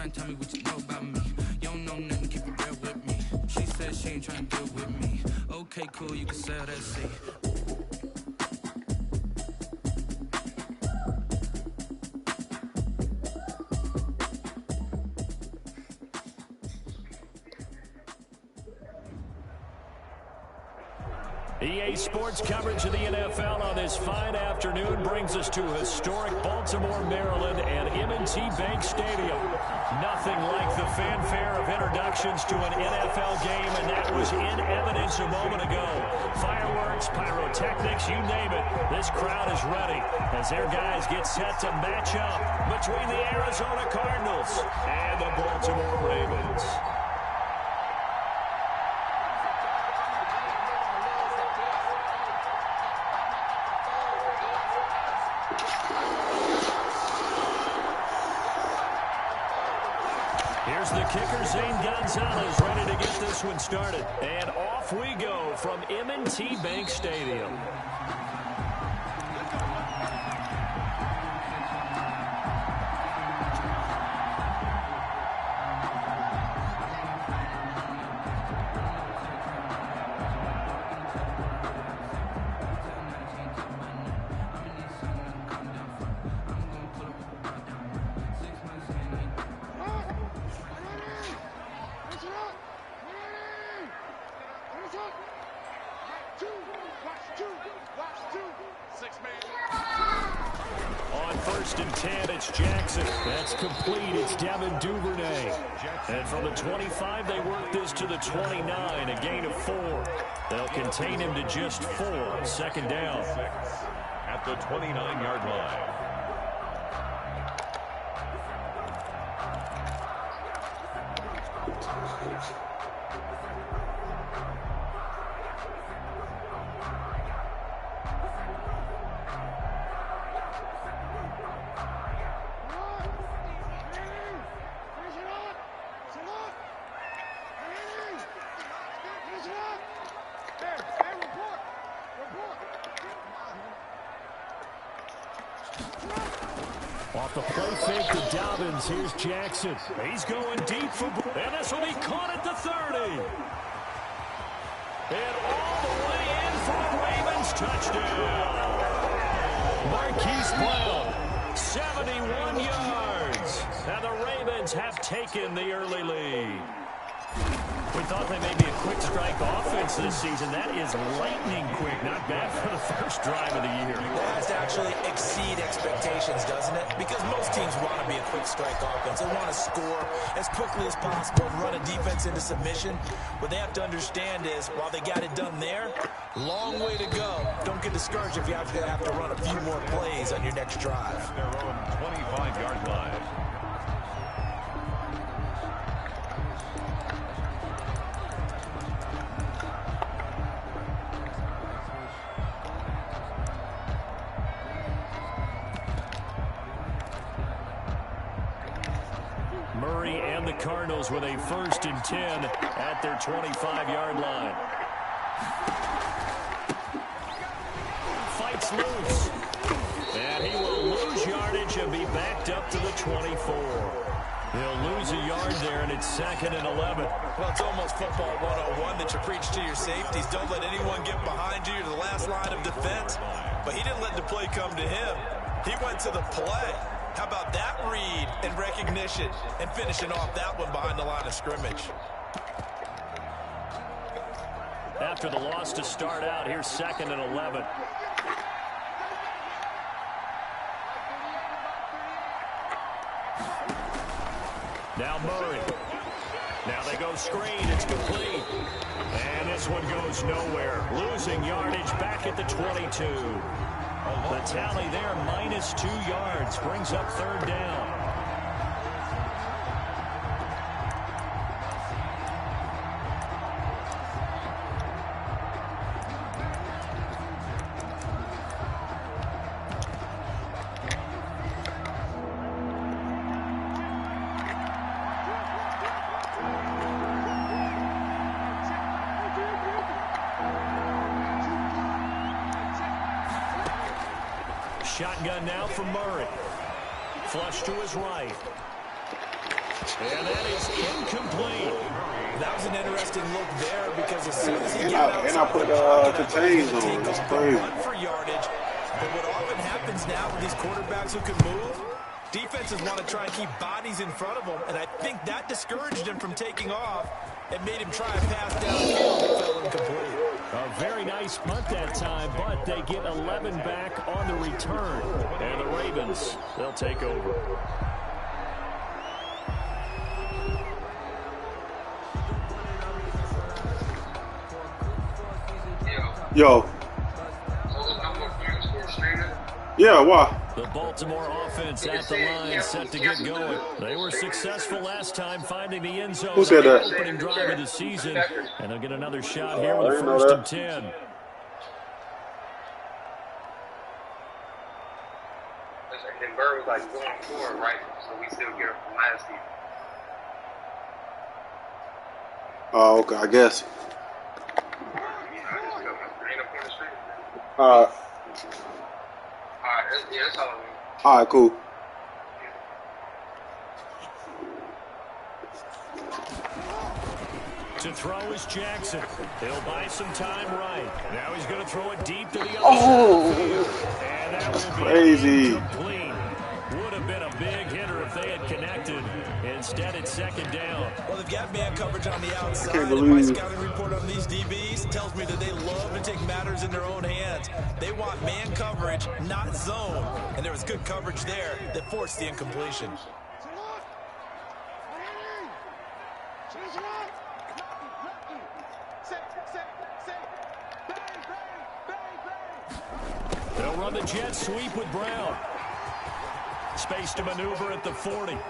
mind, tell me what you know about me. You don't know nothing, keep it real with me. She said she ain't trying to deal with me. Okay, cool, you can sell that seat. EA Sports coverage of the NFL on this fine afternoon brings us to historic Baltimore, Maryland, and M&T Bank Stadium. Nothing like the fanfare of introductions to an NFL game, and that was in evidence a moment ago. Fireworks, pyrotechnics, you name it. This crowd is ready as their guys get set to match up between the Arizona Cardinals and the Baltimore Ravens. Here's the kicker, Zane Gonzalez, ready to get this one started. And off we go from M&T Bank Stadium. On 1st and 10, it's Jackson. That's complete. It's Devin Duvernay. And from the 25, they work this to the 29, a gain of 4. They'll contain him to just 4. 2nd down. At the 29-yard line. Off the play fake to Dobbins, here's Jackson. He's going deep for, and this will be caught at the 30. And all the way in for a Ravens touchdown. Marquise Brown, 71 yards. And the Ravens have taken the early lead. We thought they may be a quick strike offense this season. That is lightning quick. Not bad for the first drive of the year. That has to actually exceed expectations, doesn't it? Because most teams want to be a quick strike offense. They want to score as quickly as possible and run a defense into submission. What they have to understand is, while they got it done there, long way to go. Don't get discouraged if you have to run a few more plays on your next drive. Their own 25-yard line. Murray and the Cardinals with a 1st and 10 at their 25-yard line. Fights loose. And he will lose yardage and be backed up to the 24. He'll lose a yard there, and it's 2nd and 11. Well, it's almost football 101 that you preach to your safeties. Don't let anyone get behind you. You're the last line of defense. But he didn't let the play come to him. He went to the play. How about that read and recognition and finishing off that one behind the line of scrimmage? After the loss to start out, here's 2nd and 11. Now Murray. Now they go screen. It's complete. And this one goes nowhere. Losing yardage back at the 22. The tally there, -2 yards, brings up 3rd down. Shotgun now for Murray. Flush to his right. And that is incomplete. That was an interesting look there because as soon as he And got I outside put the pocket, contains on. take That's off crazy. and run for yardage. But what often happens now with these quarterbacks who can move, defenses want to try and keep bodies in front of them, and I think that discouraged him from taking off and made him try a pass downfield that fell incomplete. A very nice punt that time, but they get 11 back on the return. And the Ravens, they'll take over. Yo. Yeah, why? The Baltimore offense at the line, set to get going. They were successful last time finding the end zone. Who said that? Opening drive of the season, and they'll get another shot here with the first and 10. And Bird was like going forward, right? So we still get it from last season. Oh, okay, I guess. Ain't up on the street. Alright. Alright, yeah, that's all I mean. Alright, cool. To throw is Jackson. He'll buy some time right. Now he's going to throw it deep to the other Oh, side of the field. And that that's will crazy. be incomplete. Would have been a big hitter if they had connected. Instead, it's second down. Well, they've got man coverage on the outside. can't And my believe- scouting report on these DBs tells me that they love to take matters in their own hands. They want man coverage, not zone. And there was good coverage there that forced the incompletion. They'll run the jet sweep with Brown. Space to maneuver at the 40. And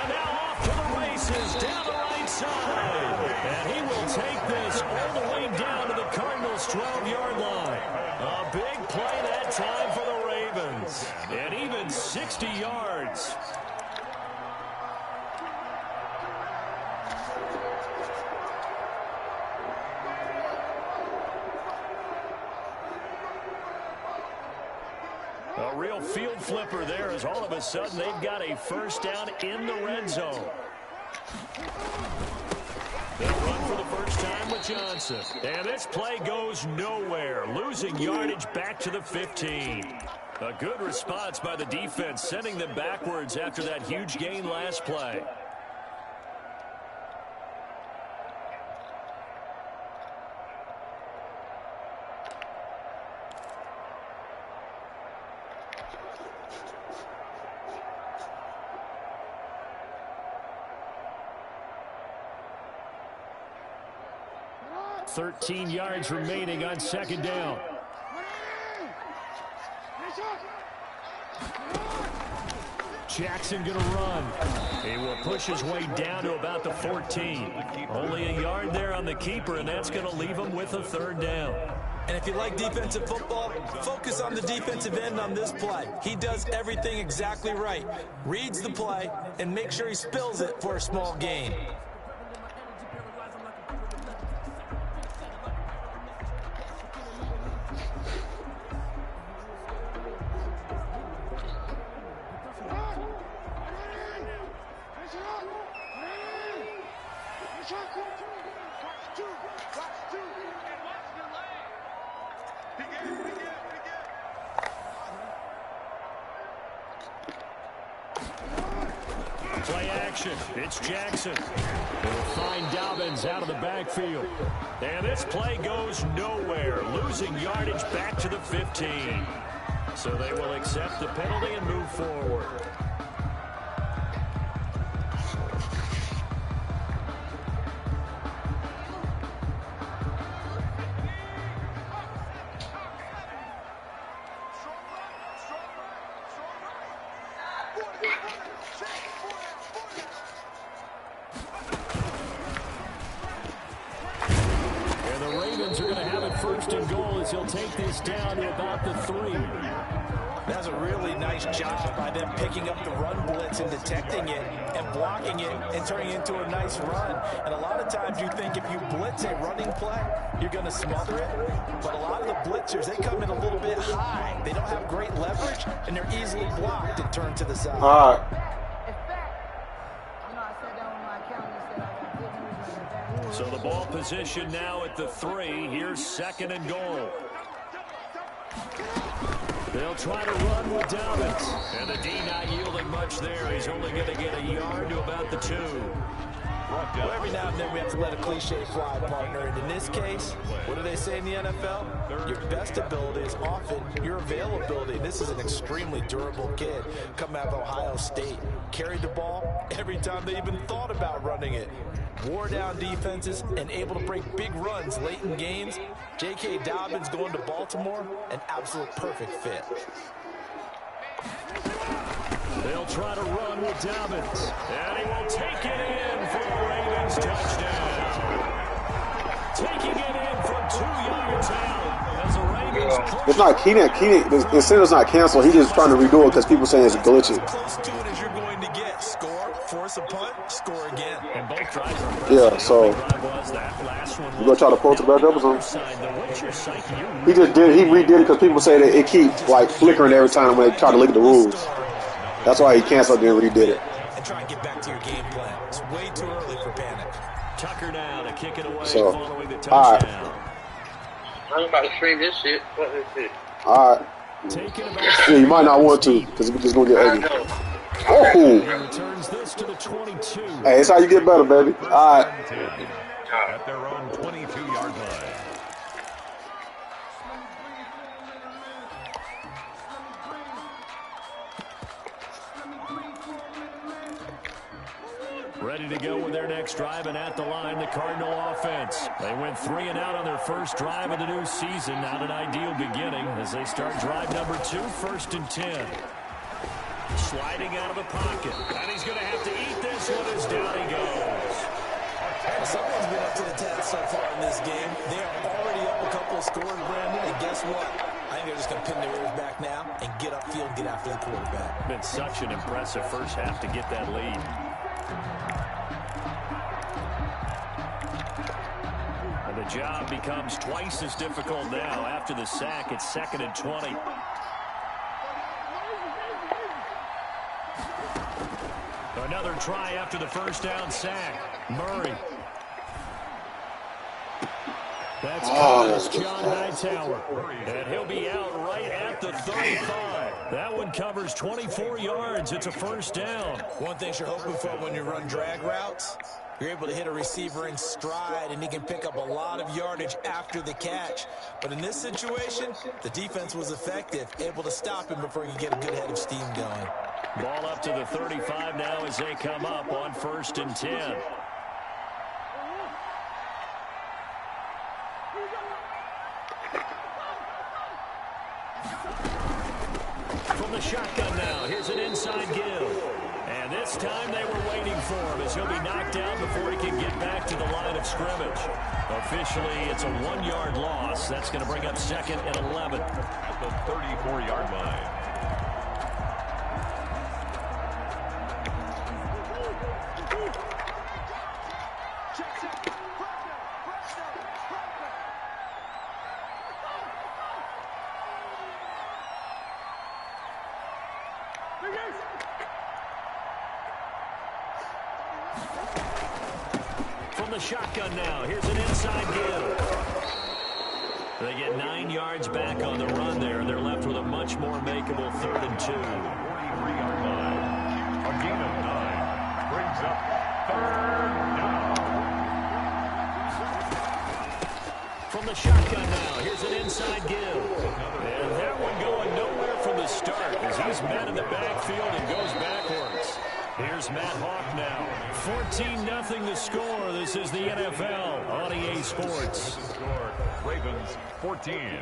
now off to the races, down the right side. And he will take this all the way down to the Cardinals' 12-yard line. A big play that time for the Ravens. And even 60 yards. A real field flipper there as all of a sudden they've got a first down in the red zone. They'll run for the first time with Johnson. And this play goes nowhere, losing yardage back to the 15. A good response by the defense, sending them backwards after that huge gain last play. $13 yards remaining on second down. Jackson going to run. He will push his way down to about the 14. Only a yard there on the keeper, and that's going to leave him with a third down. And if you like defensive football, focus on the defensive end on this play. He does everything exactly right. Reads the play and make sure he spills it for a small gain. Play action. It's Jackson. They'll find Dobbins out of the backfield. And this play goes nowhere, losing yardage back to the 15. So they will accept the penalty and move forward. And the Ravens are going to have it first and goal as he'll take this down to about the 3. That's a really nice job by them picking up the run blitz and detecting it and blocking it and turning it into a nice run. And a lot of times you think if you blitz a running play, you're going to smother it. But a lot of the blitzers, they come in a little bit high. They don't have great leverage, and they're easily blocked and turned to the side. All right. So the ball position now at the 3. Here's 2nd and goal. They'll try to run with Dobbins. And the D not yielding much there. He's only going to get a yard to about the 2. Well, every now and then we have to let a cliche fly, partner. And in this case, what do they say in the NFL? Your best ability is often your availability. This is an extremely durable kid coming out of Ohio State. Carried the ball every time they even thought about running it. Wore down defenses and able to break big runs late in games. J.K. Dobbins going to Baltimore, an absolute perfect fit. They'll try to run with Dobbins. And he will take it in for a Ravens touchdown. Taking it in from 2 yards out as the Ravens push. It's not Keenan. The center's not canceled. He's just trying to redo it because people saying it's glitching. Close to it as you're going to get. Score, force a punt, score again. And both drives are Yeah, so you gonna try to post it back up or something? He just did. He redid it because people say that it keeps like flickering every time when they try to look at the rules. That's why he canceled it and redid it. And try and get back to your game plan. It's way too early for panic. Tucker now to kick it away All following the right. touchdown. I'm about to stream this shit. What is it? All right. Yeah, you might not want to because we're just gonna get I ugly. know. Oh, Returns this to the 22. hey, it's how you get better, baby. All right. At their own 22-yard line. Ready to go with their next drive, and at the line, the Cardinal offense. They went 3 and out on their first drive of the new season. Not an ideal beginning as they start drive number 2, 1st and 10. Sliding out of the pocket. And he's going to have to eat this one as down he goes. Someone's been up to the task so far in this game. They are already up a couple of scores, Brandon, and guess what? I think they're just going to pin their ears back now and get upfield and get after the quarterback. Been such an impressive first half to get that lead. And the job becomes twice as difficult now. After the sack, it's 2nd and 20. Another try after the first down sack. Murray. That's John Hightower. And he'll be out right at the 35. That one covers 24 yards. It's a first down. One thing you're hoping for when you run drag routes, you're able to hit a receiver in stride, and he can pick up a lot of yardage after the catch. But in this situation, the defense was effective, able to stop him before he could get a good head of steam going. Ball up to the 35 now as they come up on 1st and 10. From the shotgun now, here's an inside give. And this time they were waiting for him as he'll be knocked out before he can get back to the line of scrimmage. Officially, it's a 1-yard loss. That's going to bring up 2nd and 11. At the 34-yard line. From the shotgun now, here's an inside give. They get 9 yards back on the run there. They're left with a much more makeable 3rd and 2. 43-yard line. A gain of 9 brings up 3rd down. From the shotgun now, here's an inside give. And that one going nowhere from the start as he's met in the backfield and goes backwards. Here's Matt Hawk now. 14-0 the score. This is the NFL on EA Sports. Ravens 14.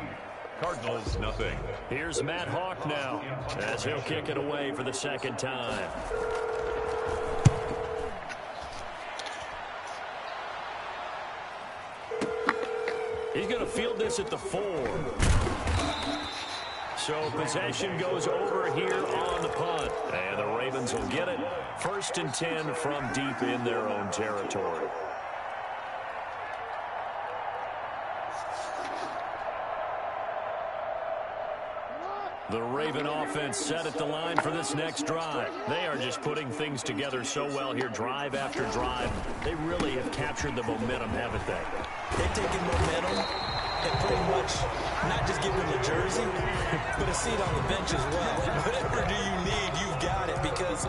Cardinals nothing. Here's Matt Hawk now as he'll kick it away for the 2nd time. He's going to field this at the 4. So possession goes over here on the punt. And the Ravens will get it. 1st and 10 from deep in their own territory. The Raven offense set at the line for this next drive. They are just putting things together so well here, drive after drive. They really have captured the momentum, haven't they? They've taken momentum and pretty much not just give them a jersey, but a seat on the bench as well. Whatever do you need, you've got it, because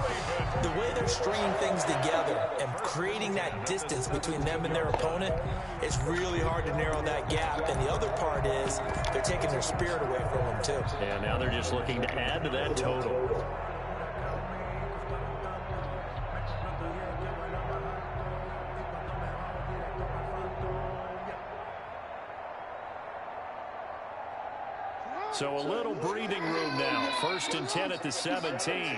the way they're stringing things together and creating that distance between them and their opponent, it's really hard to narrow that gap. And the other part is they're taking their spirit away from them, too. And now they're just looking to add to that total. So a little breathing room now. 1st and 10 at the 17.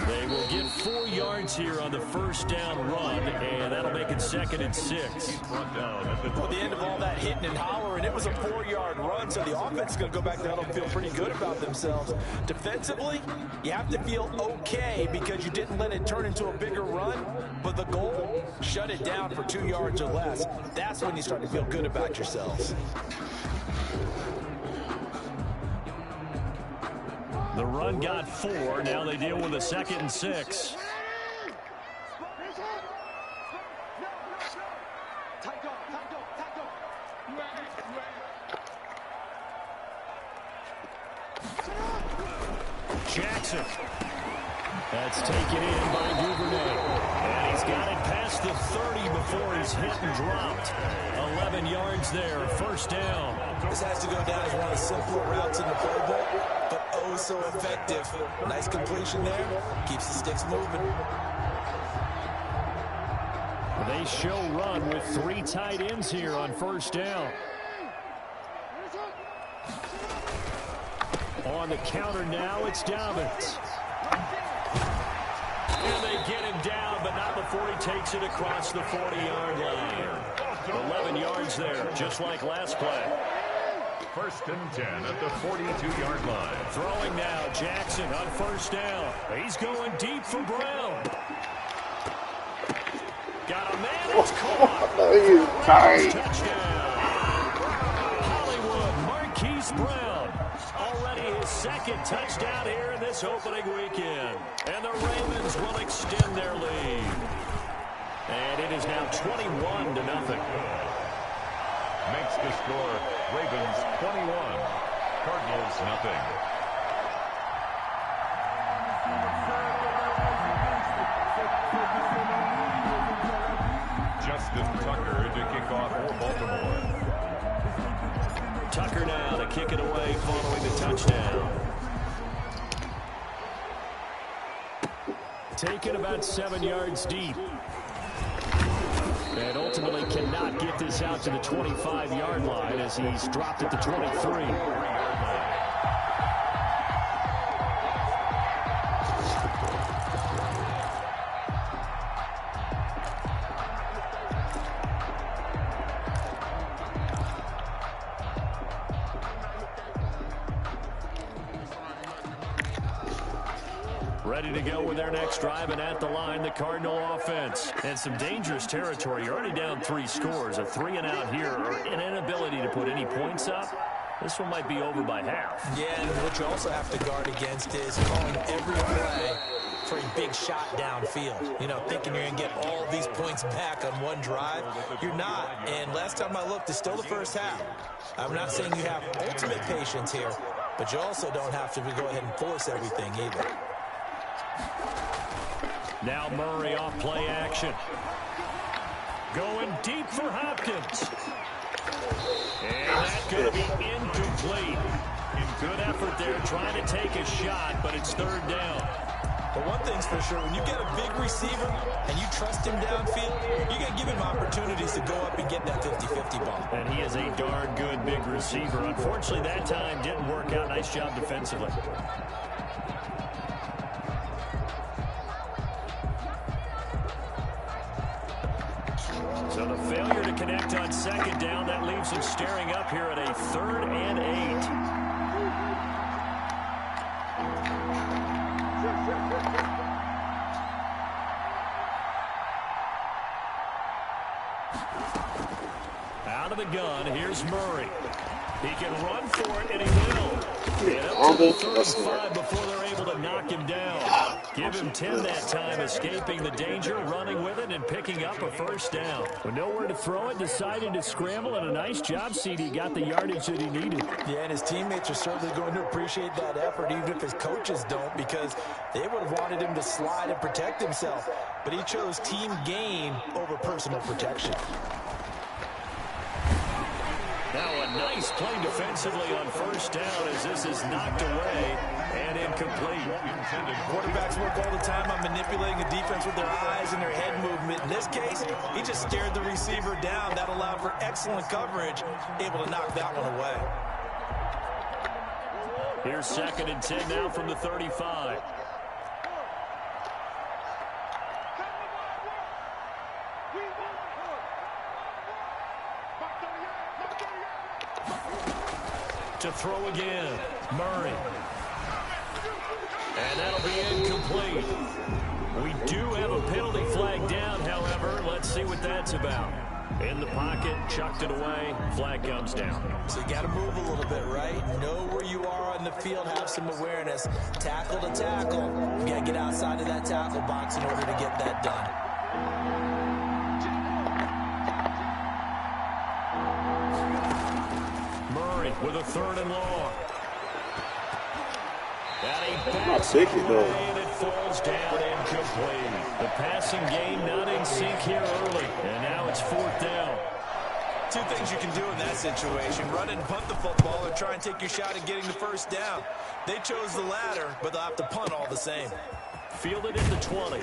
They will get 4 yards here on the first down run, and that'll make it 2nd and 6. At the end of all that hitting and hollering, it was a 4-yard run, so the offense is going to go back down and feel pretty good about themselves. Defensively, you have to feel okay because you didn't let it turn into a bigger run, but the goal, shut it down for 2 yards or less. That's when you start to feel good about yourselves. The run got 4. Now they deal with a 2nd and 6. Jackson. That's taken in by Duvernay. And he's got it past the 30 before he's hit and dropped. 11 yards there, 1st down. This has to go down as one of the simpler routes in the playbook, but oh so effective. Nice completion there. Keeps the sticks moving. They show run with 3 tight ends here on 1st down. On the counter now, it's Dobbins. And they get him down, but not before he takes it across the 40-yard line. 11 yards there, just like last play. 1st and 10 at the 42-yard line. Throwing now, Jackson on 1st down. He's going deep for Brown. Got a man, it's caught. Touchdown. Hollywood, Marquise Brown. Already his 2nd touchdown here in this opening weekend. And the Ravens will extend their lead. And it is now 21-0. Makes the score Ravens 21, Cardinals nothing. Justin Tucker to kick off for Baltimore. Tucker now to kick it away following the touchdown. Taken about 7 yards deep. And ultimately cannot get this out to the 25-yard line as he's dropped at the 23. Ready to go with their next drive, and at the line, the Cardinal offense. And some dangerous territory. You're already down 3 scores. A 3-and-out here, or an inability to put any points up. This one might be over by half. Yeah, and what you also have to guard against is calling every play for a big shot downfield. You know, thinking you're going to get all these points back on one drive. You're not. And last time I looked, it's still the first half. I'm not saying you have ultimate patience here, but you also don't have to go ahead and force everything either. Now Murray off play action. Going deep for Hopkins. And that's going to be incomplete. Good effort there trying to take a shot, but it's 3rd down. But one thing's for sure, when you get a big receiver and you trust him downfield, you're going to give him opportunities to go up and get that 50-50 ball. And he is a darn good big receiver. Unfortunately, that time didn't work out. Nice job defensively. So the failure to connect on 2nd down, that leaves him staring up here at a 3rd and 8. the gun. Here's Murray. He can run for it, and he will. And up to the 35 before they're able to knock him down. Give him 10 that time, escaping the danger, running with it, and picking up a first down. With nowhere to throw it, decided to scramble, and a nice job, CD. Got the yardage that he needed. Yeah, and his teammates are certainly going to appreciate that effort, even if his coaches don't, because they would have wanted him to slide and protect himself. But he chose team gain over personal protection. Now a nice play defensively on first down as this is knocked away and incomplete. Quarterbacks work all the time on manipulating the defense with their eyes and their head movement. In this case, he just stared the receiver down. That allowed for excellent coverage, able to knock that one away. Here's 2nd and 10 now from the 35. To throw again, Murray. And that'll be incomplete. We do have a penalty flag down, however. Let's see what that's about. In the pocket, chucked it away, flag comes down. So you got to move a little bit, right? Know where you are on the field, have some awareness. Tackle to tackle. You got to get outside of that tackle box in order to get that done. With a 3rd and long. Not taking though. And it falls down incomplete. The passing game not in sync here early. And now it's 4th down. Two things you can do in that situation. Run and punt the football or try and take your shot at getting the first down. They chose the latter, but they'll have to punt all the same. Fielded at the 20.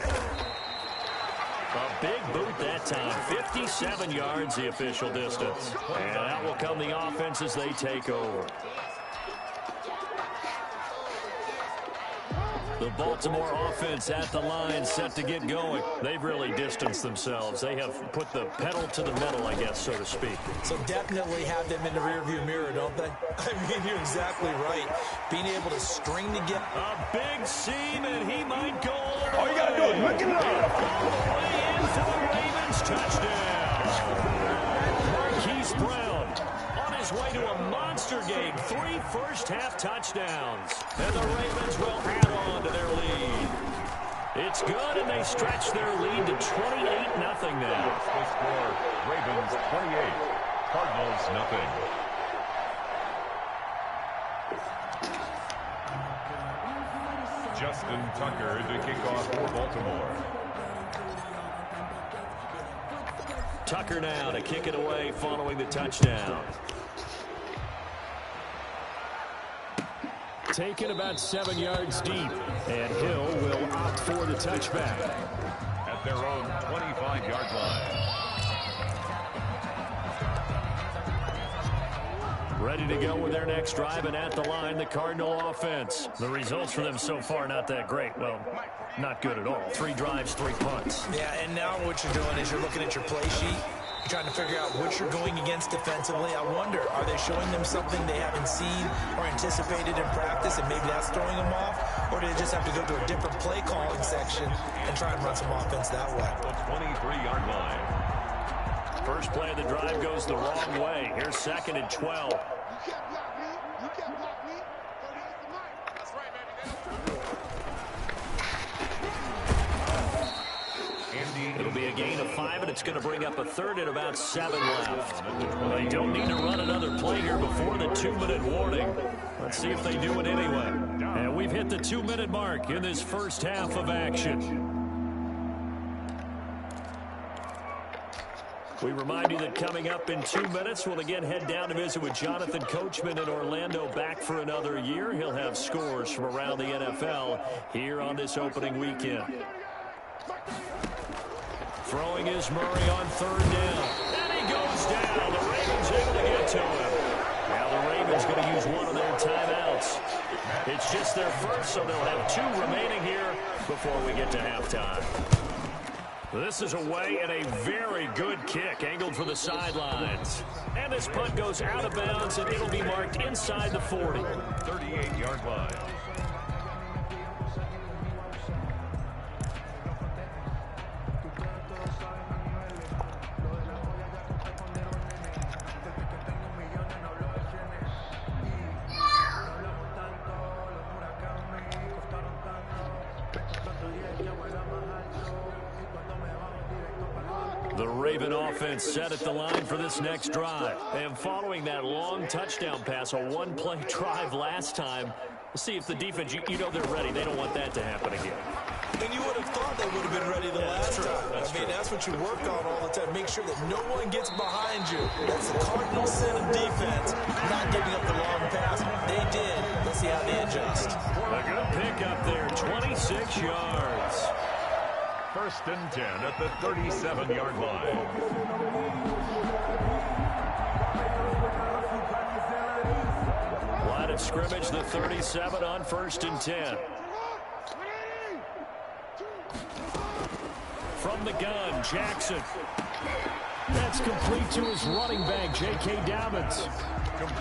A big boot that time. 57 yards the official distance. And out will come the offense as they take over. The Baltimore offense at the line, set to get going. They've really distanced themselves. They have put the pedal to the metal, I guess, so to speak. So definitely have them in the rearview mirror, don't they? I mean, you're exactly right. Being able to string together. A big seam, and he might go all the way. All you got to do is look it up. All the way in for the Ravens touchdown. Marquise Brown on his way to a monster game. 3 first-half touchdowns. And the Ravens will add on to their lead. It's good, and they stretch their lead to 28-0 now. The score, Ravens 28, Cardinals nothing. Justin Tucker to kick off for Baltimore. Tucker now to kick it away following the touchdown. Taken about 7 yards deep, and Hill will opt for the touchback. At their own 25-yard line. Ready to go with their next drive, and at the line, the Cardinal offense. The results for them so far, not that great. Well, not good at all. 3 drives, 3 punts. Yeah, and now what you're doing is you're looking at your play sheet, trying to figure out what you're going against defensively. I wonder, are they showing them something they haven't seen or anticipated in practice, and maybe that's throwing them off? Or do they just have to go to a different play calling section and try and run some offense that way? The 23-yard line. First play of the drive goes the wrong way. Here's 2nd and 12. It'll be a gain of 5, and it's going to bring up a 3rd and about 7 left. They don't need to run another play here before the 2-minute warning. Let's see if they do it anyway. And we've hit the 2-minute mark in this first half of action. We remind you that coming up in 2 minutes, we'll again head down to visit with Jonathan Coachman in Orlando, back for another year. He'll have scores from around the NFL here on this opening weekend. Throwing is Murray on 3rd down. And he goes down. The Ravens able to get to him. Now the Ravens going to use one of their timeouts. It's just their first, so they'll have 2 remaining here before we get to halftime. This is away, and a very good kick angled for the sidelines. And this punt goes out of bounds, and it'll be marked inside the 40. 38-yard line. The Raven offense set at the line for this next drive. And following that long touchdown pass, a one-play drive last time, we'll see if the defense, you know they're ready. They don't want that to happen again. And you would have thought they would have been ready the last time. That's what you work on all the time. Make sure that no one gets behind you. That's the cardinal sin of defense, not giving up the long pass. They did. Let's see how they adjust. A good pickup there, 26 yards. First and 10 at the 37-yard line. Line of scrimmage, the 37 on first and 10. From the gun, Jackson. That's complete to his running back, J.K. Dobbins.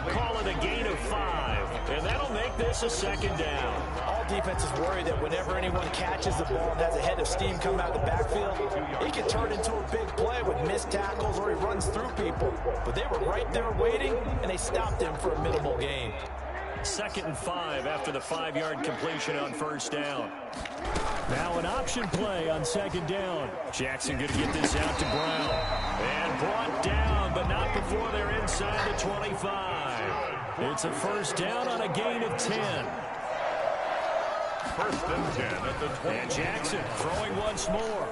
Call it a gain of 5, and that'll make this a second down. All defenses worry that whenever anyone catches the ball and has a head of steam come out of the backfield, it can turn into a big play with missed tackles or he runs through people. But they were right there waiting, and they stopped him for a minimal gain. Second and 5 after the 5-yard completion on first down. Now an option play on second down. Jackson going to get this out to Brown. And brought down, but not before they're inside the 25. It's a first down on a gain of 10. First and 10 at the 20. And Jackson throwing once more.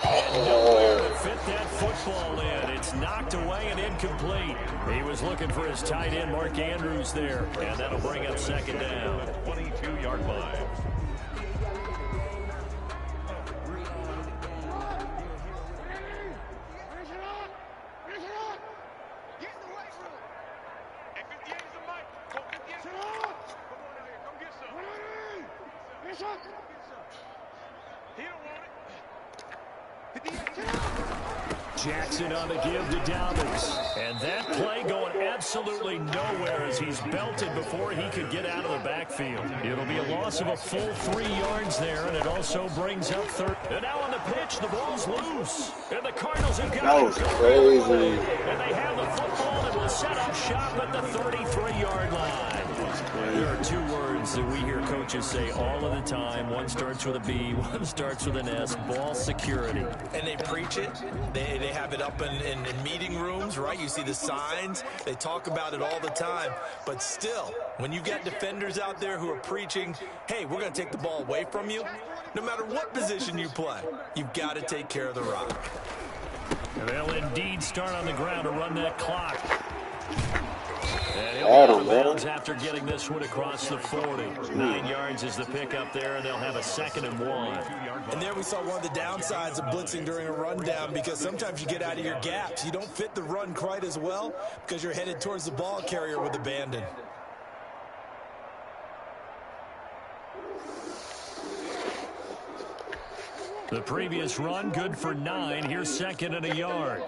And nowhere to fit that football in. It's knocked away and incomplete. He was looking for his tight end, Mark Andrews, there. And that'll bring up second down. 22-yard line. Jackson on the give to Dobbins. And that play going absolutely nowhere as he's belted before he could get out of the backfield. It'll be a loss of a full 3 yards there, and it also brings up third. And now on the pitch, the ball's loose. And the Cardinals have got that was crazy. And they have the football and will set up shop at the 33-yard line. There are 2 words that we hear coaches say all of the time. One starts with a B, one starts with an S. Ball security. And they preach it. They have it up in meeting rooms, right? You see the signs. They talk about it all the time. But still, when you've got defenders out there who are preaching, hey, we're going to take the ball away from you, no matter what position you play, you've got to take care of the rock. And they'll indeed start on the ground to run that clock. And he'll be out of bounds after getting this one across the 40. 9 yards is the pickup there, and they'll have a 2nd and 1. And there we saw one of the downsides of blitzing during a rundown, because sometimes you get out of your gaps. You don't fit the run quite as well because you're headed towards the ball carrier with abandon. The previous run good for 9. Here's 2nd and a yard.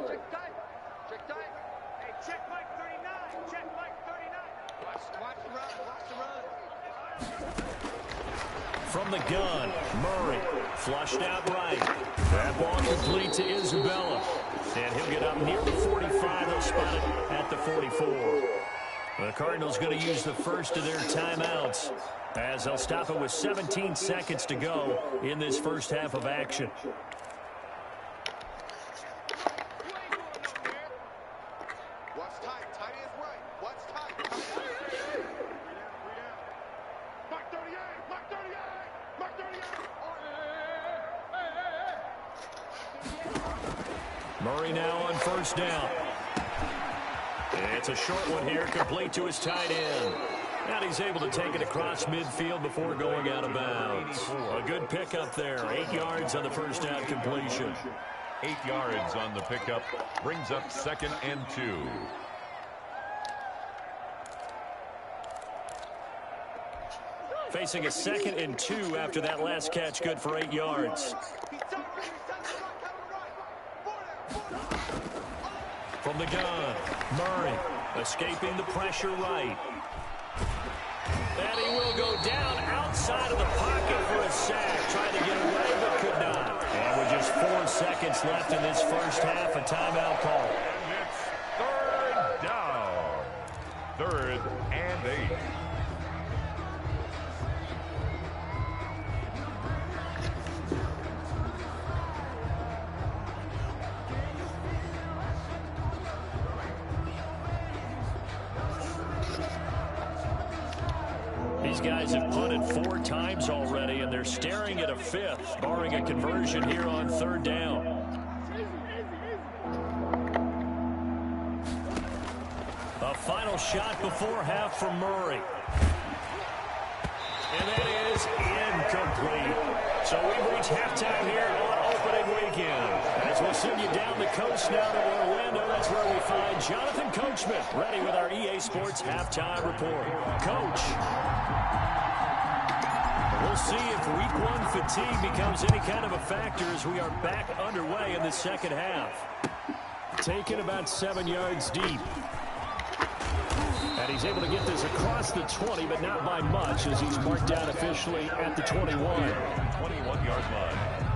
From the gun, Murray flushed out right. That ball complete to Isabella. And he'll get up near the 45. They'll spot it at the 44. The Cardinals going to use the first of their timeouts as they'll stop it with 17 seconds to go in this first half of action. Murray now on first down. It's a short one here, complete to his tight end. And he's able to take it across midfield before going out of bounds. A good pickup there, 8 yards on the first down completion. 8 yards on the pickup, brings up 2nd and 2. Facing a 2nd and 2 after that last catch, good for 8 yards. From the gun, Murray escaping the pressure right. And he will go down outside of the pocket for a sack. Trying to get away, but could not. And with just 4 seconds left in this first half, a timeout call. And it's 3rd down. 3rd and 8. These guys have punted 4 times already, and they're staring at a 5th, barring a conversion here on 3rd down. A final shot before half from Murray. And that is incomplete. So we've reached halftime here on opening weekend. As we'll send you down the coast now to Orlando, that's where we find Jonathan Coachman, ready with our EA Sports halftime report. Coach. We'll see if week 1 fatigue becomes any kind of a factor as we are back underway in the second half. Taken about 7 yards deep. And he's able to get this across the 20, but not by much as he's marked down officially at the 21. 21-yard line.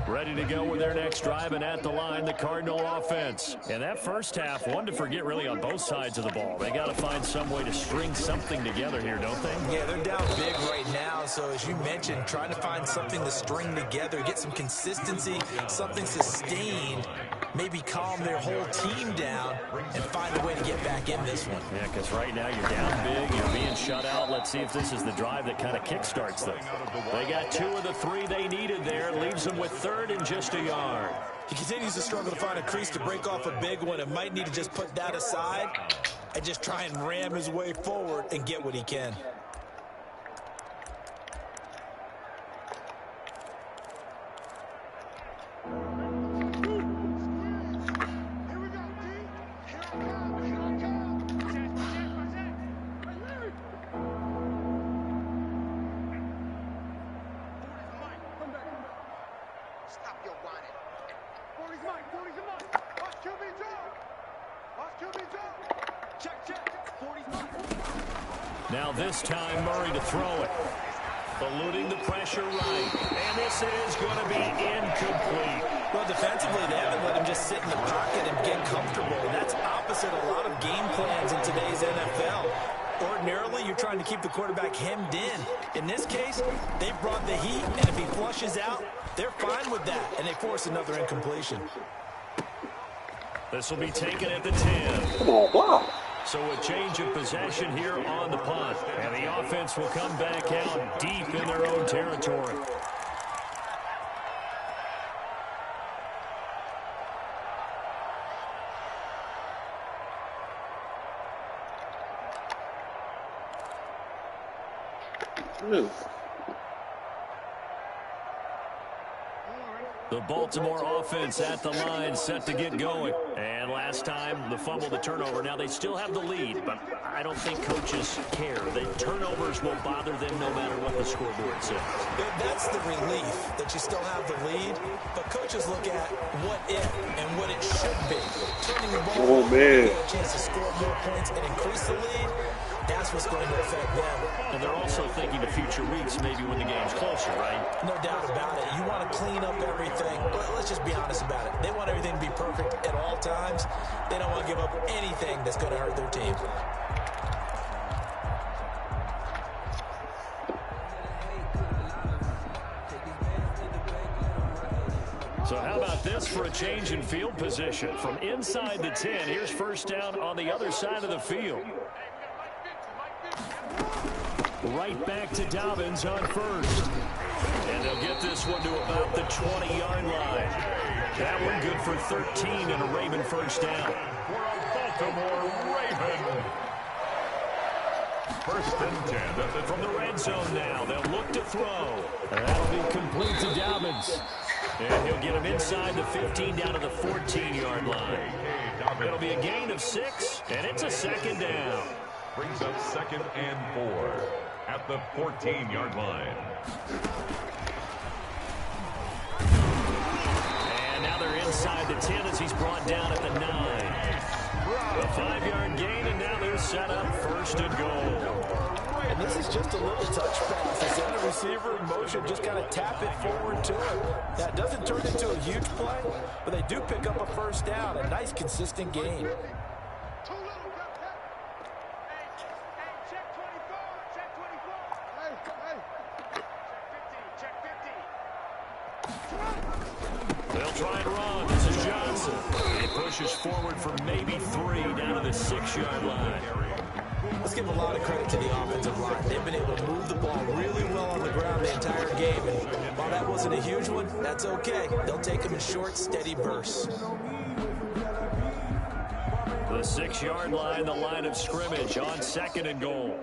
Ready to go with their next drive, and at the line, the Cardinal offense. And that first half, one to forget really on both sides of the ball. They got to find some way to string something together here, don't they? Yeah, they're down big right now, so as you mentioned, trying to find something to string together, get some consistency, something sustained, maybe calm their whole team down and find a way to get back in this one. Yeah, because right now you're down big, you're being shut out. Let's see if this is the drive that kind of kickstarts them. They got 2 of the 3 they needed there, leaves them with 3rd and just a yard. He continues to struggle to find a crease to break off a big one and might need to just put that aside and just try and ram his way forward and get what he can. Now this time Murray to throw it. Eluding the pressure right. And this is going to be incomplete. Well, defensively, they haven't let him just sit in the pocket and get comfortable. And that's opposite a lot of game plans in today's NFL. Ordinarily, you're trying to keep the quarterback hemmed in. In this case, they brought the heat, and if he flushes out, they're fine with that, and they force another incompletion. This will be taken at the 10. Come on, wow. So a change of possession here on the punt. And the offense will come back out deep in their own territory. The Baltimore offense at the line, set to get going. And last time, the fumble, the turnover. Now, they still have the lead, but I don't think coaches care. The turnovers will bother them no matter what the scoreboard says. That's the relief, that you still have the lead. But coaches look at what if and what it should be. Turning the ball over, get a chance to score more points and increase the lead. That's what's going to affect them. And they're also thinking of future weeks, maybe when the game's closer, right? No doubt about it. You want to clean up everything. Let's just be honest about it. They want everything to be perfect at all times. They don't want to give up anything that's going to hurt their team. So how about this for a change in field position? From inside the 10, here's first down on the other side of the field. Right back to Dobbins on first. And they'll get this one to about the 20-yard line. That one good for 13 and a Raven first down. For a Baltimore Raven. First and 10. From the red zone now, they'll look to throw. And that'll be complete to Dobbins. And he'll get him inside the 15 down to the 14-yard line. It'll be a gain of 6, and it's a second down. Brings up 2nd and 4 at the 14-yard line. And now they're inside the 10 as he's brought down at the 9. A 5-yard gain, and now they're set up first and goal. And this is just a little touch pass. They send the receiver in motion, just kind of tap it forward to him. That doesn't turn into a huge play, but they do pick up a first down. A nice, consistent gain. They'll try and run. This is Johnson. He pushes forward for maybe 3 down to the 6-yard line. Let's give a lot of credit to the offensive line. They've been able to move the ball really well on the ground the entire game. And while that wasn't a huge one, that's okay. They'll take them in short, steady bursts. The 6-yard line, the line of scrimmage on 2nd and goal.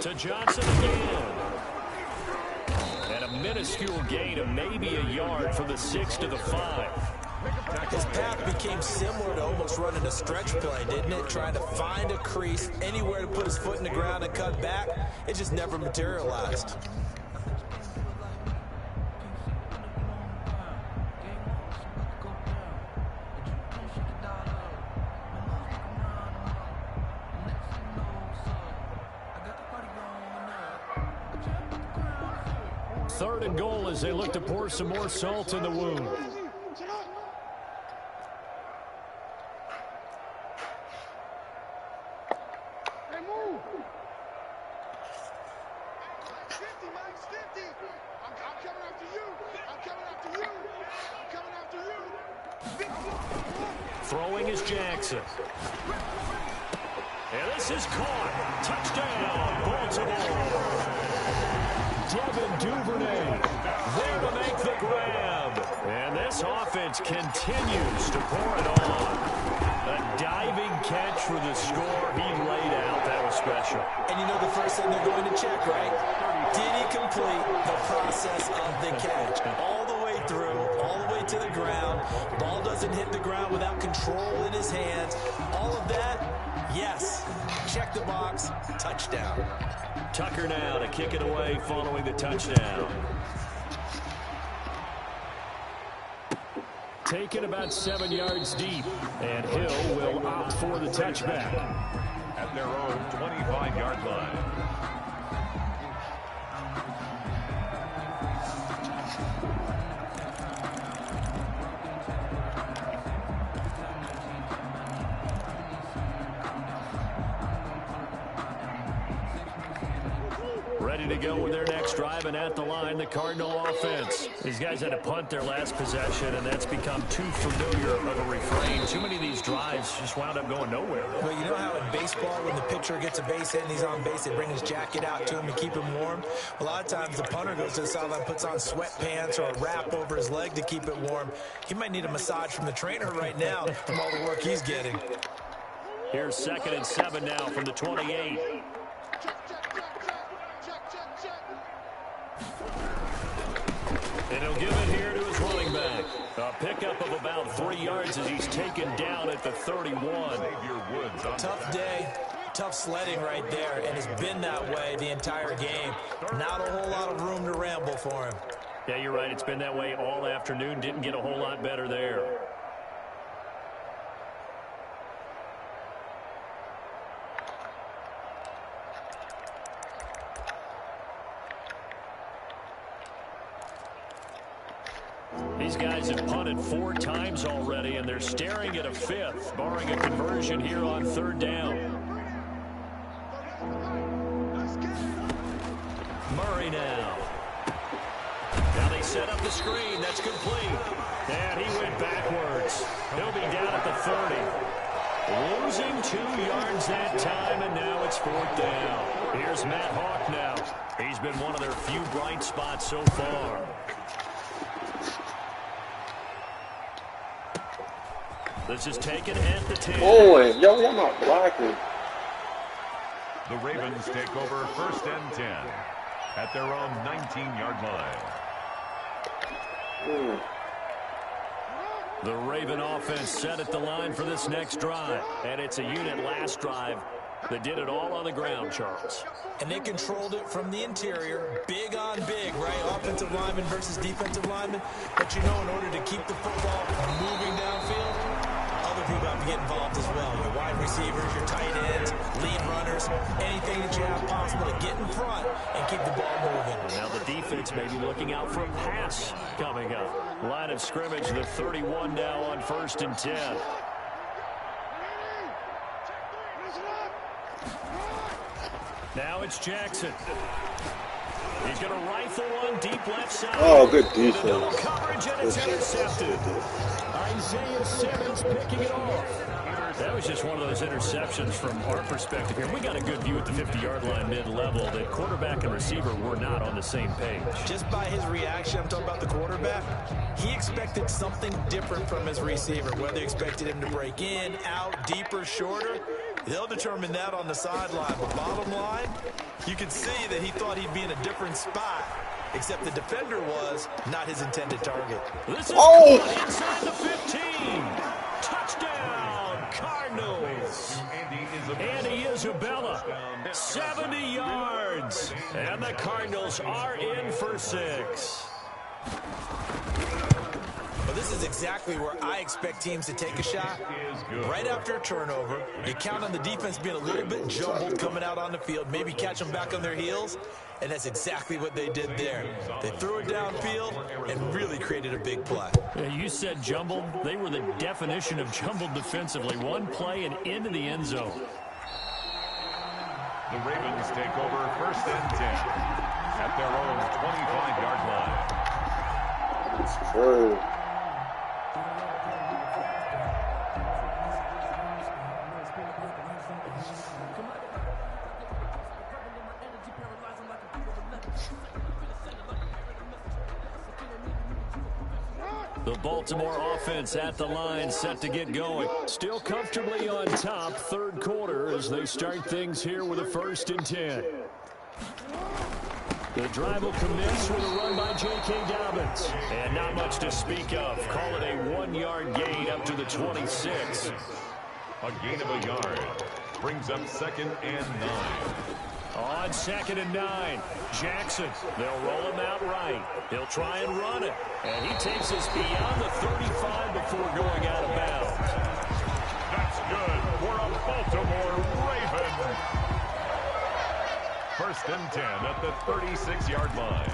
To Johnson again. And a minuscule gain of maybe a yard from the 6 to the 5. His path became similar to almost running a stretch play, didn't it? Trying to find a crease, anywhere to put his foot in the ground and cut back. It just never materialized. Third and goal as they look to pour some more salt in the wound. Throwing is Jackson. And this is caught. Touchdown, Baltimore. Devin Duvernay there to make the grab. And this offense continues to pour it on. A diving catch for the score. He laid out. That was special. And you know the first thing they're going to check, right? Did he complete the process of the catch? All the way through, all the way to the ground. Ball doesn't hit the ground without control in his hands. All of that, yes. Check the box. Touchdown. Tucker now to kick it away following the touchdown. Taken about 7 yards deep, and Hill will opt for the touchback. At their own 25-yard line. Ready to go with their next drive, and at the line, the Cardinal offense. These guys had to punt their last possession, and that's become too familiar of a refrain. Too many of these drives just wound up going nowhere. Well, you know how in baseball, when the pitcher gets a base hit and he's on base, they bring his jacket out to him to keep him warm? A lot of times the punter goes to the sideline, puts on sweatpants or a wrap over his leg to keep it warm. He might need a massage from the trainer right now from all the work he's getting. Here's 2nd and 7 now from the 28. And he'll give it here to his running back. A pickup of about 3 yards as he's taken down at the 31. Tough day, tough sledding right there, and it's been that way the entire game. Not a whole lot of room to ramble for him. Yeah, you're right. It's been that way all afternoon. Didn't get a whole lot better there. These guys have punted 4 times already, and they're staring at a 5th, barring a conversion here on 3rd down. Murray now. Now they set up the screen. That's complete. And he went backwards. He'll be down at the 30. Losing 2 yards that time, and now it's 4th down. Here's Matt Hawk now. He's been one of their few bright spots so far. This is taken at the 10. Boy, yo, y'all not blocking. The Ravens take over 1st and 10 at their own 19-yard line. The Raven offense set at the line for this next drive. And it's a unit last drive that did it all on the ground, Charles. And they controlled it from the interior, big on big, right? Offensive lineman versus defensive lineman. But you know, in order to keep the football moving downfield, other people have to get involved as well. Your wide receivers, your tight ends, lead runners, anything that you have possible to get in front and keep the ball moving. Now the defense may be looking out for a pass coming up. Line of scrimmage, the 31 now on 1st and 10. Now it's Jackson. He's going to rifle one deep left side. Oh, good defense. Double coverage, and it's intercepted. Isaiah Simmons picking it off. That was just one of those interceptions from our perspective here. We got a good view at the 50-yard line mid-level that quarterback and receiver were not on the same page. Just by his reaction, I'm talking about the quarterback, he expected something different from his receiver. Whether he expected him to break in, out, deeper, shorter, they'll determine that on the sideline. But bottom line, you can see that he thought he'd be in a different spot, except the defender was not his intended target. This is inside the 15. Touchdown, Cardinals. Andy Isabella, 70 yards. And the Cardinals are in for 6. Well, this is exactly where I expect teams to take a shot. Right after a turnover, you count on the defense being a little bit jumbled coming out on the field, maybe catch them back on their heels, and that's exactly what they did there. They threw it downfield and really created a big play. Yeah, you said jumbled. They were the definition of jumbled defensively. One play and into the end zone. The Ravens take over 1st and 10 at their own 25-yard line. It's true. The Baltimore offense at the line, set to get going. Still comfortably on top, 3rd quarter, as they start things here with a 1st and 10. The drive will commence with a run by J.K. Dobbins. And not much to speak of. Call it a 1-yard gain up to the 26. A gain of a yard brings up 2nd and 9. On 2nd and 9, Jackson. They'll roll him out right. He'll try and run it. And he takes us beyond the 35 before going out of bounds. That's good for a Baltimore Raven. 1st and 10 at the 36-yard line.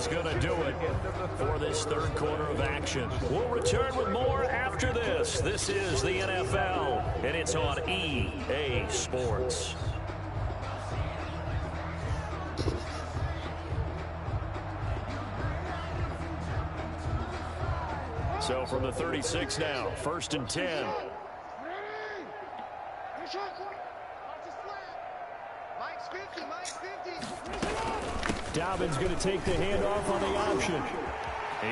Going to do it for this 3rd quarter of action. We'll return with more after this. This is the NFL, and it's on EA Sports. So from the 36 now, 1st and 10. Dobbins going to take the handoff on the option.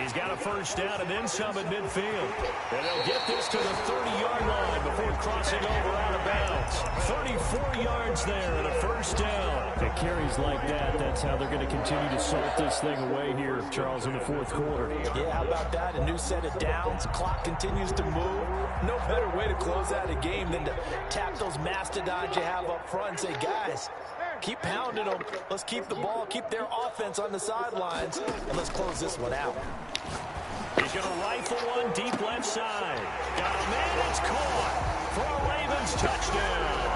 He's got a 1st down and then some at midfield. And they'll get this to the 30-yard line before crossing over out of bounds. 34 yards there and a 1st down. It carries like that. That's how they're going to continue to salt this thing away here, Charles, in the 4th quarter. Yeah, how about that? A new set of downs. Clock continues to move. No better way to close out a game than to tap those mastodons you have up front and say, guys, keep pounding them. Let's keep the ball, keep their offense on the sidelines, and let's close this one out. He's going to rifle one deep left side. Got a man, it's caught for a Ravens touchdown.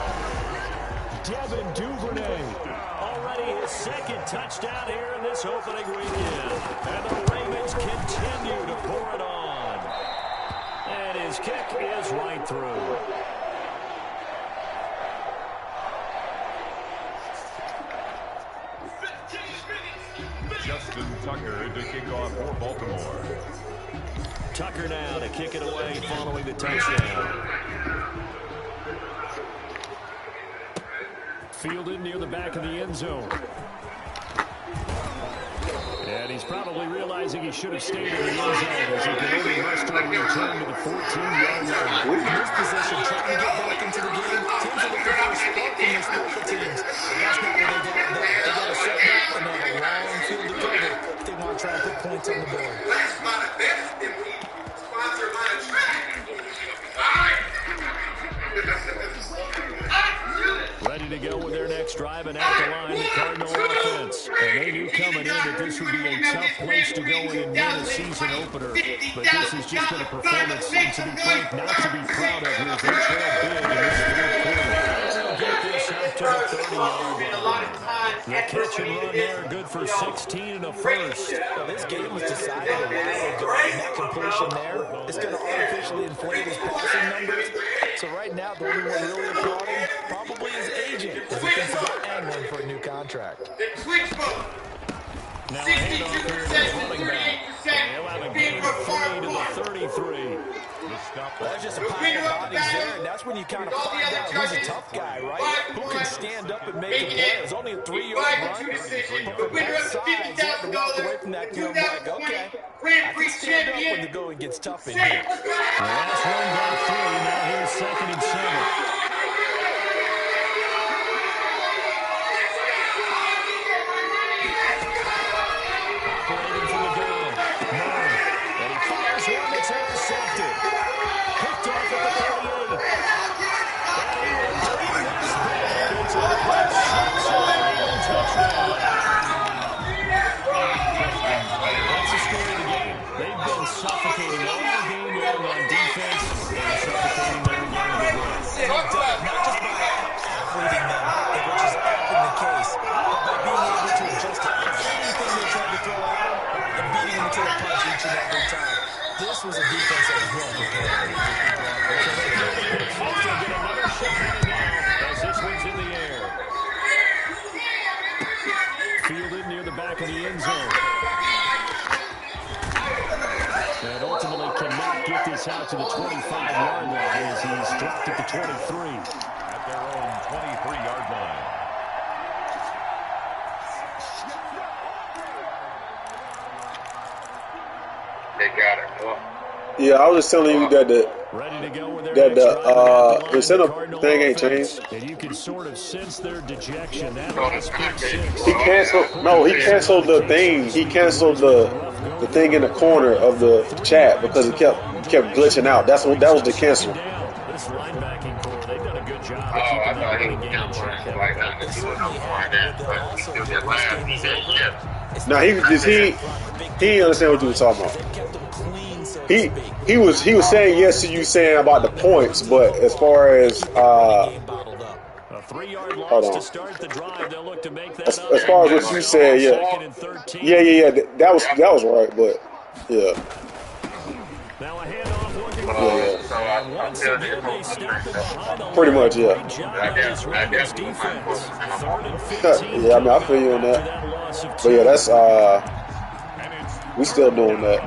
Devin Duvernay, already his 2nd touchdown here in this opening weekend. And the Ravens continue to pour it on. And his kick is right through. Justin Tucker to kick off for Baltimore. Tucker now to kick it away following the touchdown. Fielded near the back of the end zone. And he's probably realizing he should have stayed in the end zone as he can only muster a return to the 14-yard line. In this position, trying to get back into the game, teams are looking for a spark from their special teams. That's not what they got. They got a setback and they have a long field to cover if they want to try to put points on the board. Ready to go with their next next drive, and at the line, the Cardinal offense. And they knew coming in that this would be a tough place to go in and win a season opener. But this has just been a performance, and to be frank, not to be proud of here as they trail big in this fourth quarter. They'll get this up to the 30-yard line. The catch and run there, good for 16 and a first. Well, this game was decided a while ago, and that completion there is going to artificially inflate his passing numbers. So right now, the only one really applauding probably his agent as he thinks about angling for a new contract. Now a handoff here to the running back. And he'll have a gain of 3 to the 33. That's just a pile of bodies there, and that's when you kind of find out who's a tough guy, right? Who can stand up and make a play. It was only a 3-yard run, but for both sides, you have to walk away from that field like, okay, I can stand up when the going gets tough in here. The last run got 3. Now here's 2nd and 7. Operating from the gun. Murray. And he fires one that's intercepted. Picked off at the 38. And he will bring this back into the touchdown. That's the story of the game. They've been suffocating all game long on defense and suffocating them again in the run. Not just by out-athleting them, which is often the case, but by being able to adjust to anything they try to throw at them and beating them to the punch each and every time. This was a defense that was well prepared. So they throw the pick six. They'll get another shot at it now as this one's in the air. Fielded near the back of the end zone. And ultimately cannot get this out to the 25-yard line as he's dropped at the 23. At their own 23-yard line. They got it. Oh. Yeah, I was just telling you that the incentive thing ain't changed. And you can sort of sense their dejection. That last pick six. He canceled. No, he canceled the thing. He canceled the thing in the corner of the chat because it kept glitching out. That was the cancel. This linebacking core, they've done a good job of I keeping thought that he running was game in down for check. it. Like, he was on for that, but he still did last. He did shift. Now he understand what you were talking about. He was saying yes to you saying about the points, but as far as A 3-yard loss to start the drive. They'll look to make that up. as far as what you said, Second and 13. yeah, that was right, but yeah. Now a handoff looking Yeah. So once again, they stop it behind the Pretty line. much, yeah. Great job by this Ravens defense. 3rd and 15. Yeah, I mean, I feel you on After that. loss of But 2. yeah, that's we still doing that.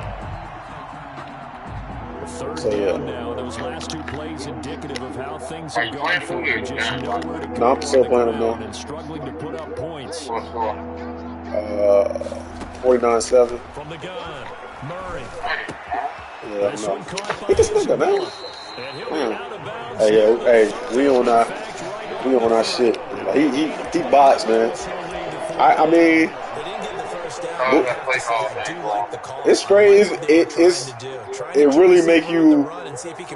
Third So, yeah. down now. Those last 2 plays indicative of how things have gone for them. Just nowhere to go. No, I'm still playing them now. And struggling to put up points. 49-7. From the gun, Murray. Yeah, This no. one caught by Get this nigga, man. And he'll be out of bounds. Hey, we on our shit. He bots, man. I mean, it's strange. It really make you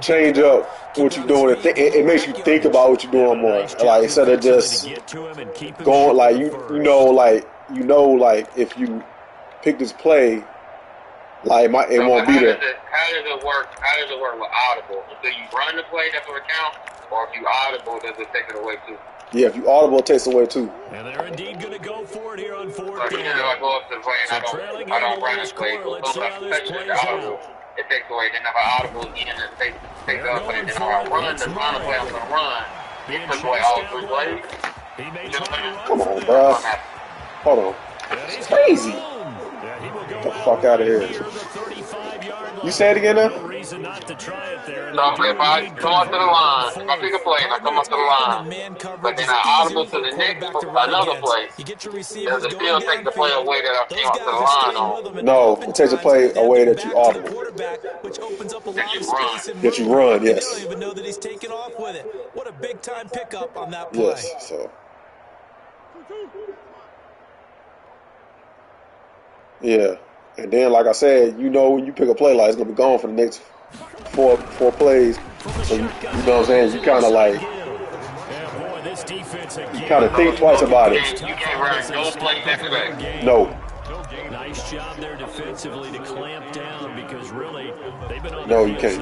change up what you're doing. It makes you think about what you're doing more. Like instead of just going like you know if you pick this play, like it won't be there. How does it work? How does it work with audible? Do you run the play, that's what it counts, or if you audible, does it take it away too? Yeah, if you audible, it takes away too. And they're indeed going to go for it here on 4th Like, down. you know, I go up to the play and I don't run the play. So Let's see how this plays out. It takes away. Then if I audible again, it takes up. And then if I run the final play I'm going to run, it puts away all 3 plays. He may try to run Come for on, this. bro. Hold on. It's crazy. Yeah, he will go Get the fuck out of here. near the 35-yard line. You say it again now? No reason not to try it there. So if I come up to the line, if I pick a play and I come up to the line, but then I audible to the next another play, does it still take the play away that I came up to the line on? No, it takes a play away that you audible. That you run, yes. You don't even know that he's taken off with it. What a big time pickup on that play. Yes, so. Yeah. And then, like I said, you know when you pick a play like it's going to be gone for the next four plays. So, you know what I'm saying? You kind of like, You kind of think twice about it. You can't run no play back to back. No. Nice job there defensively to clamp down because really they've been on No, you can't.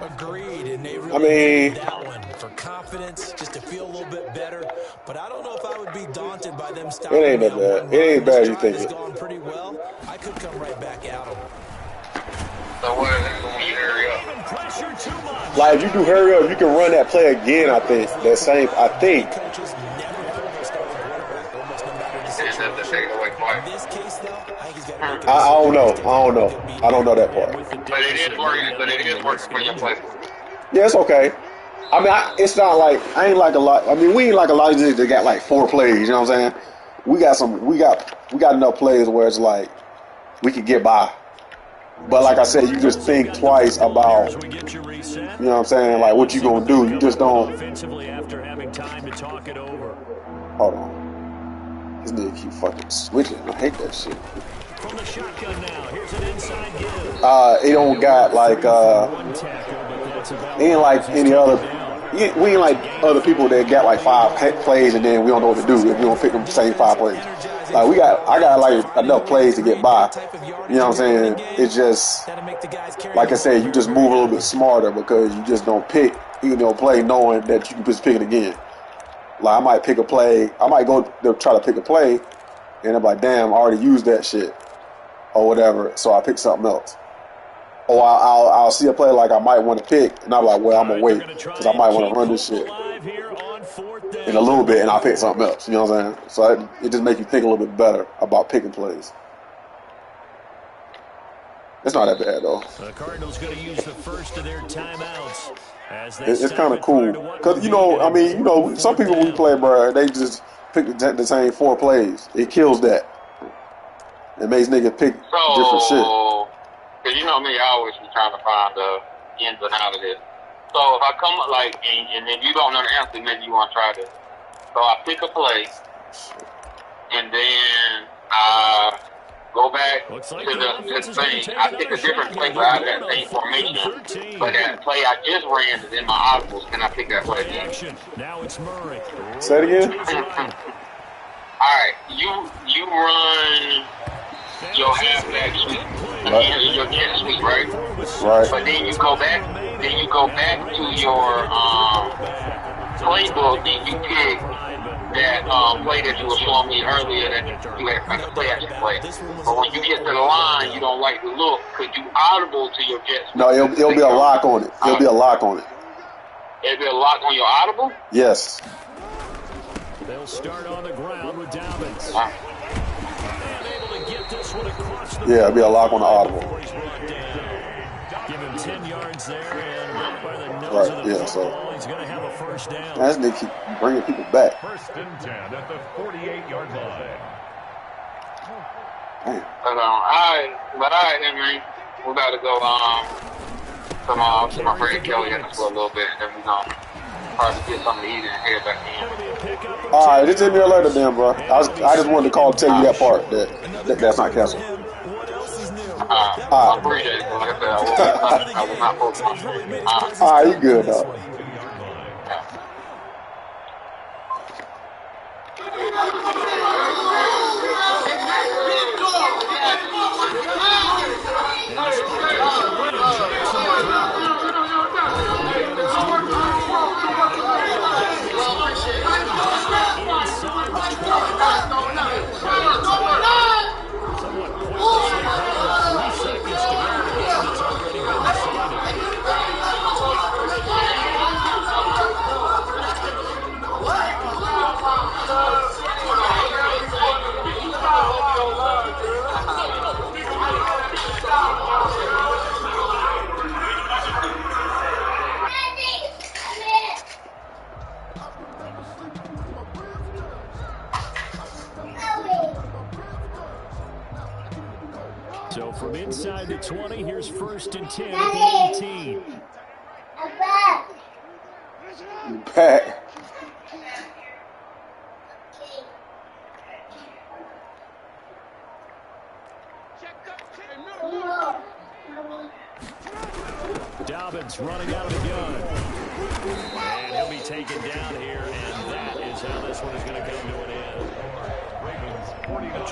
Agreed, and they really I mean, that one for confidence, just to feel a little bit better. But I don't know if I would be daunted by them stopping. It ain't that bad. It ain't as bad as you think It's it. gone pretty well. I could come right back at them. So what is it when you hurry up? Like, if you do hurry up, you can run that play again, I think. That same, I think. Coaches never pull their starting quarterback almost no matter the And situation. that's the take away In play. this case, though, I think he's got to make a I don't know. I don't know that part. But it is working for your play. Yeah, it's okay. I mean, it's not like, I ain't like a lot. I mean, we ain't like a lot of niggas that got like 4 plays, you know what I'm saying? We got enough plays where it's like, we could get by. But like I said, you just think twice about, you know what I'm saying, like what you gonna do. You just don't. Hold on. This nigga keep fucking switching. I hate that shit. It don't got like, ain't like any other, we ain't like other people that got like 5 plays and then we don't know what to do if we don't pick them the same 5 plays. Like I got like enough plays to get by. You know what I'm saying? It's just, like I said, you just move a little bit smarter because you just don't pick, play knowing that you can just pick it again. Like I might pick a play, I might go to try to pick a play and I'm like, damn, I already used that shit or whatever, so I pick something else. Or I'll see a play like I might want to pick and I'm like, well, I'm going to wait because I might want to run this shit in a little bit and I'll pick something else. You know what I'm saying? So it just makes you think a little bit better about picking plays. It's not that bad, though. The Cardinals going to use the first of their timeouts. It's kind of cool. Because, some people we play, bro, they just pick the same 4 plays. It kills that. It makes niggas pick different shit. Because you know me, I always be trying to find the ins and out of this. So if I come, and if you don't know the answer, maybe you want to try this. So I pick a play, and then I go back to the thing. I pick a different play, but I have that same formation. But that play I just ran is in my audibles. Can I pick that play again? Now it's Murray. Say it again. All right, you run your halfback sweep, your jet sweep, right? Right. But then you go back. Then you go back to your playbook and you pick that play that you were showing me earlier that you had to play action play. But when you get to the line, you don't like the look because you audible to your jet sweep. No, it'll be a lock on it. It'll be a lock on it. It'll be a lock on your audible? Yes. They'll start on the ground with Dobbins. Yeah, it'll be a lock on the audible. Give him 10 yards there, and right by the nose Right, of the yeah, football, he's going to have a first down. That's they keep bringing people back. 1st and 10 at the 48-yard line. Damn. But all right, Henry, we got to go to my friend Kelly for a little bit, and then we're going to probably get something to eat and head back in. All right, it's in there later, then, bro. I just wanted to call to tell you that part that's not canceled. I appreciate it. Like I said, I will not focus on it. All right, you good, dog. So from inside the 20, here's 1st and 10 at the 18. Back. Dobbins running out of the gun. And he'll be taken down here, and that is how this one is going to come to an end. Ravens 40 to